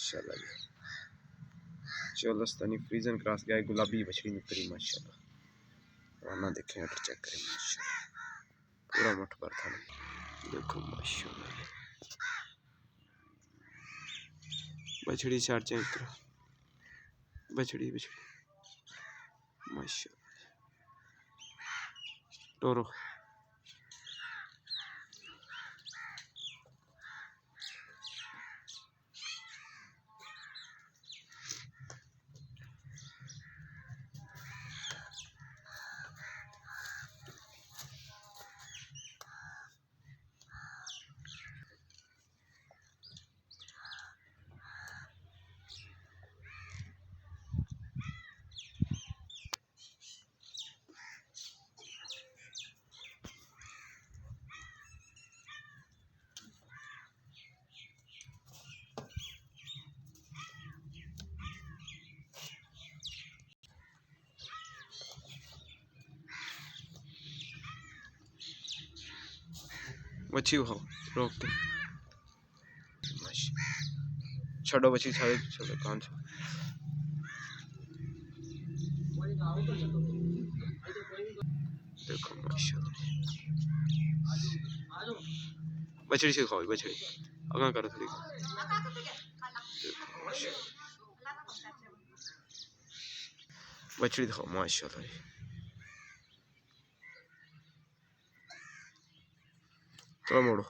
माशाल्लाह जी। चोलस्तानी फ्रीजन क्रॉस गाय गुलाबी बछड़ी निकली माशाल्लाह। राना देखें अगर चेक करें माशाल्लाह, पूरा मुठ पर था देखो माशाल्लाह। बछड़ी चार चेक करो, बछड़ी बछड़ी माशाल्लाह। टोरो बच्ची खाओ रोक के छोड़ो बच्ची छाड़ो छोड़ो कान से देखो माशाल्लाह। बछड़ी से खाओ बछड़ी अगा करो थोड़ी बछड़ी दिखाओ माशाल्लाह। थोड़ा मोड़ो